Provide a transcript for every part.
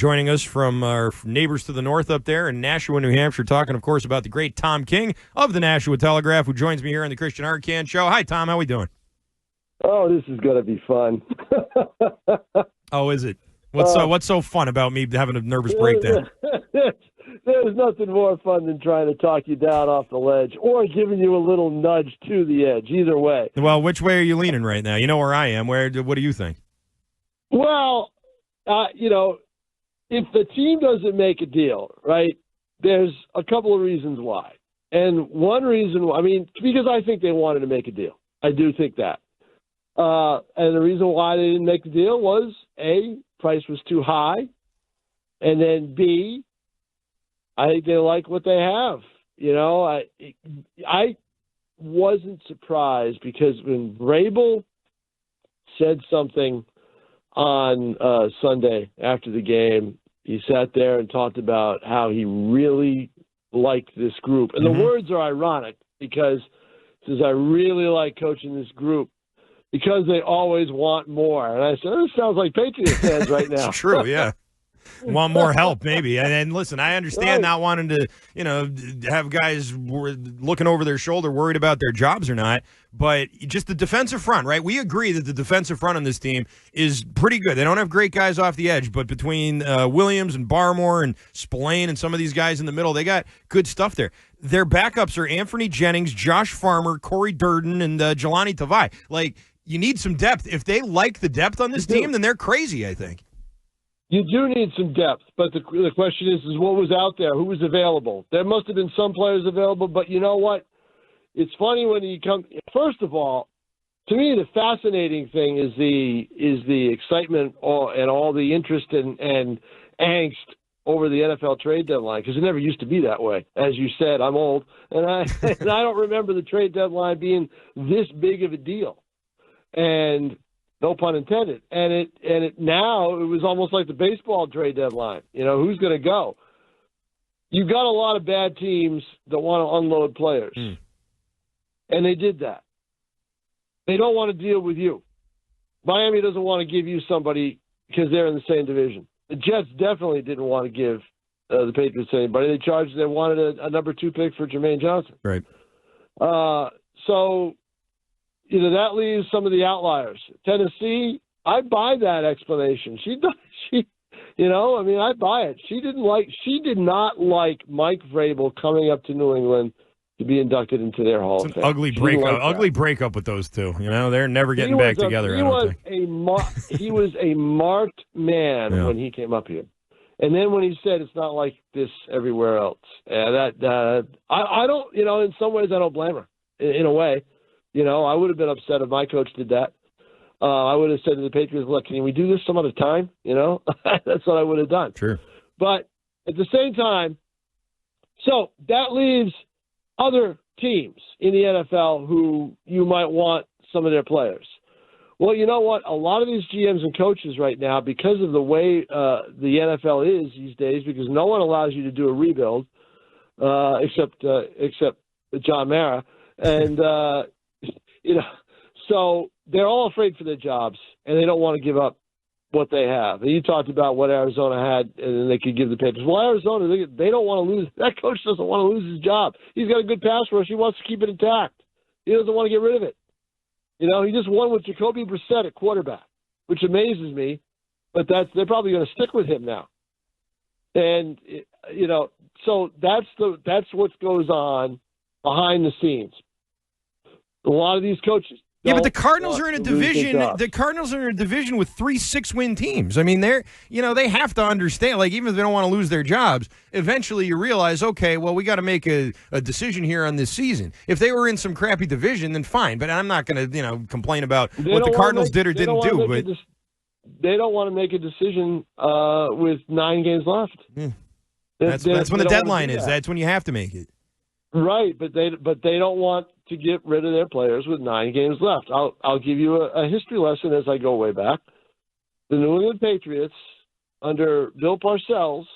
joining us from our neighbors to the north up there in Nashua, New Hampshire, talking, of course, about the great Tom King of the Nashua Telegraph, who joins me here on the Christian Arcand Show. Hi, Tom. How we doing? Oh, this is going to be fun. Oh, is it? What's so fun about me having a nervous breakdown? There's nothing more fun than trying to talk you down off the ledge or giving you a little nudge to the edge. Either way. Well, which way are you leaning right now? You know where I am. What do you think? Well, if the team doesn't make a deal, right, there's a couple of reasons why. And one reason, because I think they wanted to make a deal. I do think that. And the reason why they didn't make the deal was, A, price was too high, and then B, I think they like what they have. I wasn't surprised because when Vrabel said something on Sunday after the game, he sat there and talked about how he really liked this group. And the words are ironic because he says, I really like coaching this group because they always want more. And I said, this sounds like Patriots fans right now. It's true, yeah. Want more help, maybe. And listen, I understand not wanting to, have guys looking over their shoulder, worried about their jobs or not. But just the defensive front, right? We agree that the defensive front on this team is pretty good. They don't have great guys off the edge, but between Williams and Barmore and Spillane and some of these guys in the middle, they got good stuff there. Their backups are Anthony Jennings, Josh Farmer, Corey Durden, and Jelani Tavai. Like, you need some depth. If they like the depth on this team, then they're crazy, I think. You do need some depth, but the question is what was out there? Who was available? There must have been some players available, but you know what? It's funny when you come. First of all, to me, the fascinating thing is the excitement and all the interest and angst over the NFL trade deadline, because it never used to be that way. As you said, I'm old, and I don't remember the trade deadline being this big of a deal. And no pun intended. And it now it was almost like the baseball trade deadline. Who's going to go? You've got a lot of bad teams that want to unload players. And they did that. They don't want to deal with you. Miami doesn't want to give you somebody because they're in the same division. The Jets definitely didn't want to give the Patriots anybody. They wanted a number 2 pick for Jermaine Johnson. Right. So that leaves some of the outliers. Tennessee, I buy that explanation. I buy it. She did not like Mike Vrabel coming up to New England to be inducted into their Hall of Fame. Ugly breakup with those two. They're never getting back together. He was a marked man when he came up here. And then when he said it's not like this everywhere else, I don't, in some ways I don't blame her in a way. I would have been upset if my coach did that. I would have said to the Patriots, look, can we do this some other time? That's what I would have done. Sure. But at the same time, so that leaves other teams in the NFL who you might want some of their players. Well, you know what? A lot of these GMs and coaches right now, because of the way the NFL is these days, because no one allows you to do a rebuild except John Mara. And, so they're all afraid for their jobs, and they don't want to give up what they have. And you talked about what Arizona had, and then they could give the Patriots. Well, Arizona, they don't want to lose. That coach doesn't want to lose his job. He's got a good pass rush. He wants to keep it intact. He doesn't want to get rid of it. He just won with Jacoby Brissett at quarterback, which amazes me, but they're probably going to stick with him now. And, so that's what goes on behind the scenes. A lot of these coaches. Yeah, but the Cardinals are in a division. The Cardinals are in a division with 3 6-win teams. I mean, they have to understand. Like, even if they don't want to lose their jobs, eventually you realize, okay, well, we got to make a decision here on this season. If they were in some crappy division, then fine. But I'm not going to complain about what the Cardinals did or didn't do. But they don't want to make a decision with 9 games left. Yeah. That's when the deadline is. That's when you have to make it. Right, but they don't want to get rid of their players with 9 games left. I'll give you a history lesson as I go way back. The New England Patriots under Bill Parcells,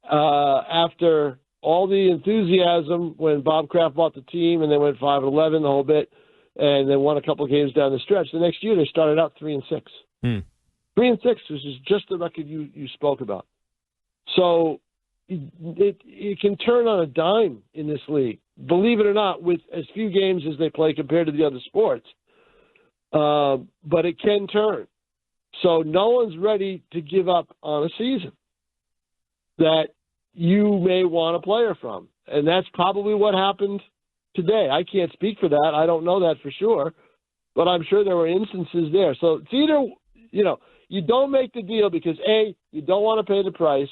after all the enthusiasm when Bob Kraft bought the team and they went 5-11 the whole bit, and they won a couple of games down the stretch. The next year they started out 3-6. 3-6, which is just the record you spoke about. So it can turn on a dime in this league, believe it or not, with as few games as they play compared to the other sports. But it can turn. So no one's ready to give up on a season that you may want a player from. And that's probably what happened today. I can't speak for that. I don't know that for sure. But I'm sure there were instances there. So it's either, you don't make the deal because, A, you don't want to pay the price.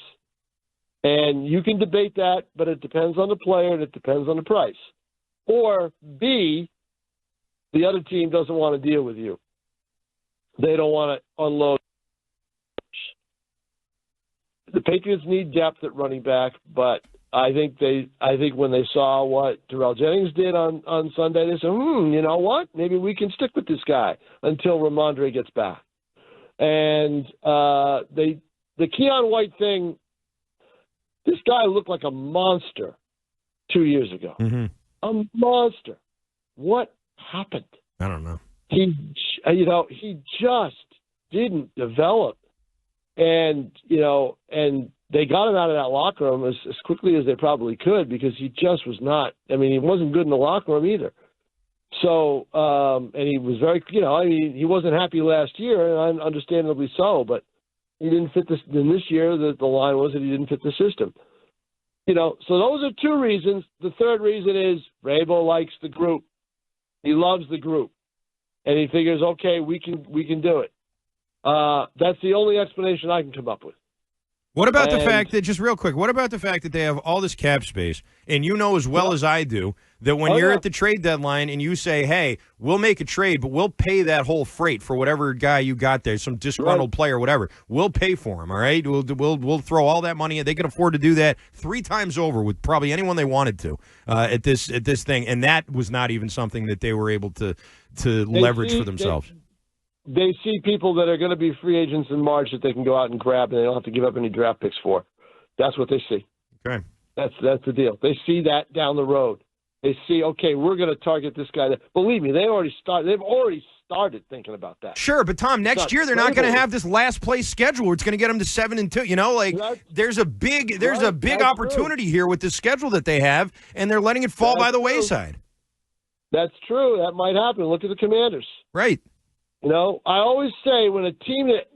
And you can debate that, but it depends on the player and it depends on the price. Or, B, the other team doesn't want to deal with you. They don't want to unload. The Patriots need depth at running back, but I think when they saw what Terrell Jennings did on Sunday, they said, you know what? Maybe we can stick with this guy until Ramondre gets back. And the Keon White thing, this guy looked like a monster 2 years ago. Mm-hmm. A monster. What happened? I don't know. He just didn't develop. And they got him out of that locker room as quickly as they probably could because he just was not. I mean, he wasn't good in the locker room either. So, and he was very, he wasn't happy last year, and understandably so. But he didn't fit this. Then this year, the line was that he didn't fit the system. So those are two reasons. The third reason is Vrabel likes the group. He loves the group, and he figures, okay, we can do it. That's the only explanation I can come up with. What about the fact that, just real quick, what about the fact that they have all this cap space, and you know as well as I do that when you're at the trade deadline and you say, hey, we'll make a trade, but we'll pay that whole freight for whatever guy you got there, some disgruntled player, whatever. We'll pay for him, all right? We'll throw all that money in. They can afford to do that 3 times over with probably anyone they wanted to at this thing, and that was not even something that they were able to leverage for themselves. They see people that are going to be free agents in March that they can go out and grab, and they don't have to give up any draft picks for. That's what they see. Okay, that's the deal. They see that down the road. They see, okay, we're going to target this guy. Believe me, they've already started thinking about that. Sure, but Tom, next year they're not going to have this last place schedule where it's going to get them to 7-2. There's a big opportunity here with this schedule that they have, and they're letting it fall by the wayside. That's true. That might happen. Look at the Commanders. Right. I always say when a team that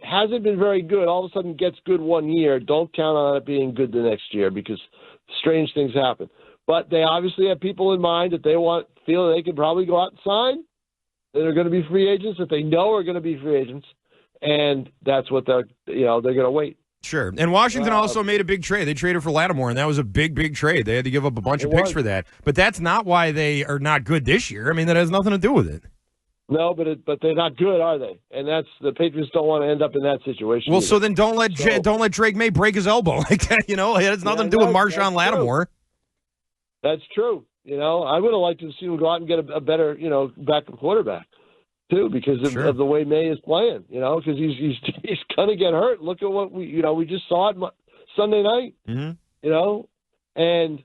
hasn't been very good, all of a sudden gets good one year, don't count on it being good the next year because strange things happen. But they obviously have people in mind that they feel they can probably go out and sign, that are going to be free agents, that they know are going to be free agents, and that's what they're going to wait. Sure. And Washington also made a big trade. They traded for Lattimore, and that was a big, big trade. They had to give up a bunch of picks for that. But that's not why they are not good this year. I mean, that has nothing to do with it. No, but they're not good, are they? And that's the Patriots don't want to end up in that situation. Well, so then don't let Drake May break his elbow like that. It has nothing to do with Marshawn Lattimore. That's true. I would have liked to see him go out and get a better, backup quarterback too, because of the way May is playing. Because he's gonna get hurt. Look at what we just saw it Sunday night. Mm-hmm. And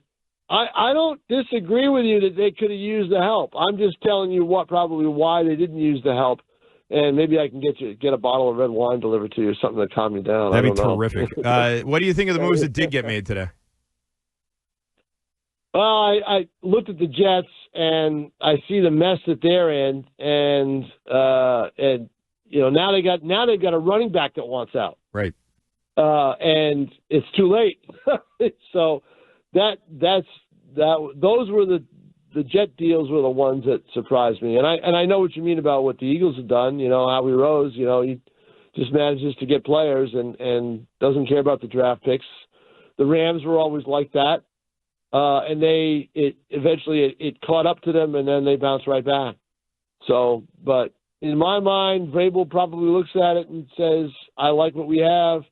I don't disagree with you that they could have used the help. I'm just telling you why they didn't use the help. And maybe I can get a bottle of red wine delivered to you or something to calm you down. That'd be terrific. What do you think of the moves that did get made today? Well, I looked at the Jets and I see the mess that they're in, and now they've got a running back that wants out, right? And it's too late. So those were the Jet deals were the ones that surprised me, and I know what you mean about what the Eagles have done. Howie Rose, he just manages to get players and doesn't care about the draft picks. The Rams were always like that. And eventually it caught up to them, and then they bounced right back. So, but in my mind, Vrabel probably looks at it and says, I like what we have.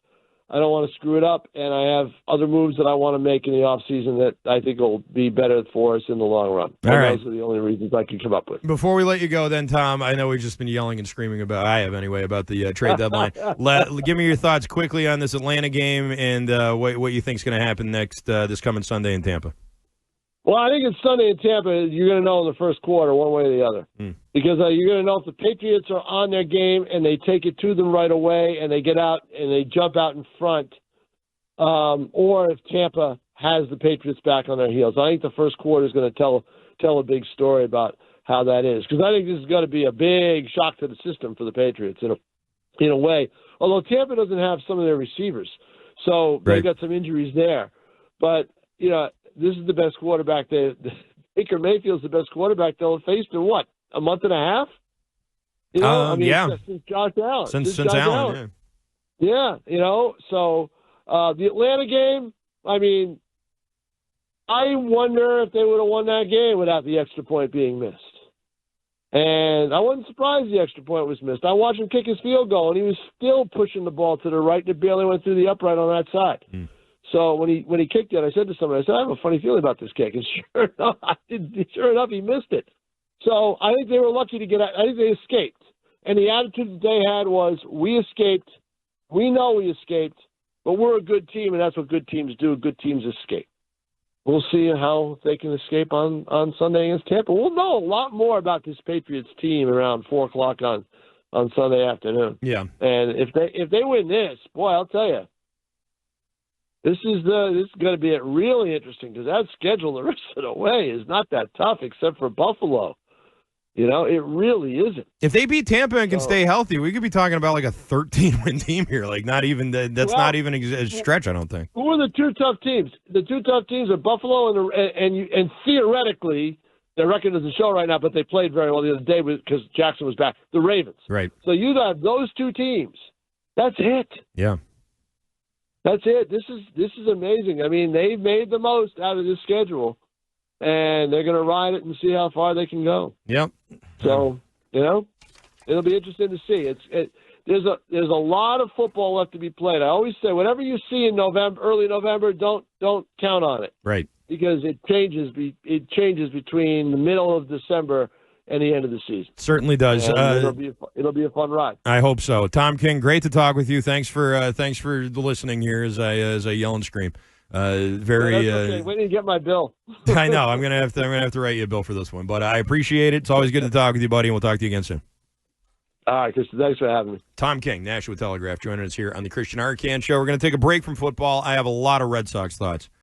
I don't want to screw it up, and I have other moves that I want to make in the offseason that I think will be better for us in the long run. All right. Those are the only reasons I could come up with. Before we let you go then, Tom, I know we've just been yelling and screaming about the trade deadline. Give me your thoughts quickly on this Atlanta game and what you think is going to happen next this coming Sunday in Tampa. Well, I think it's Sunday in Tampa. You're going to know in the first quarter one way or the other. Because you're going to know if the Patriots are on their game and they take it to them right away and they get out and they jump out in front, or if Tampa has the Patriots back on their heels. I think the first quarter is going to tell a big story about how that is. Because I think this is going to be a big shock to the system for the Patriots in a way. Although Tampa doesn't have some of their receivers. So they've got some injuries there. But, this is the best quarterback. Baker Mayfield's the best quarterback they'll have faced in what, a month and a half? Since Josh Allen. Since Allen, yeah. So the Atlanta game, I wonder if they would have won that game without the extra point being missed. And I wasn't surprised the extra point was missed. I watched him kick his field goal, and he was still pushing the ball to the right, and it barely went through the upright on that side. So when he kicked it, I said to somebody, I have a funny feeling about this kick. And sure enough, he missed it. So I think they were lucky to get out. I think they escaped. And the attitude that they had was, we escaped. We know we escaped, but we're a good team, and that's what good teams do. Good teams escape. We'll see how they can escape on Sunday against Tampa. We'll know a lot more about this Patriots team around 4 o'clock on Sunday afternoon. Yeah. And if they win this, boy, I'll tell you, this is going to be really interesting because that schedule the rest of the way is not that tough except for Buffalo. It really isn't. If they beat Tampa and can stay healthy, we could be talking about like a 13-win team here. Like not even not even a stretch, I don't think. Who are the two tough teams? The two tough teams are Buffalo and theoretically their record doesn't show right now, but they played very well the other day because Jackson was back. The Ravens. Right. So you have those two teams. That's it. Yeah. That's it. This is amazing. They've made the most out of this schedule, and they're going to ride it and see how far they can go. Yep. So it'll be interesting to see. There's a lot of football left to be played. I always say, whatever you see in early November, don't count on it. Right. Because it changes. It changes between the middle of December and the end of the season. Certainly does. It'll be a fun ride. I hope so. Tom King, great to talk with you. Thanks for listening here as I yell and scream. Very. Okay. Wait till you get my bill. I know. I'm gonna have to write you a bill for this one, but I appreciate it. It's always good to talk with you, buddy, and we'll talk to you again soon. All right, Christian. Thanks for having me. Tom King, Nashua Telegraph, joining us here on the Christian Arcand Show. We're going to take a break from football. I have a lot of Red Sox thoughts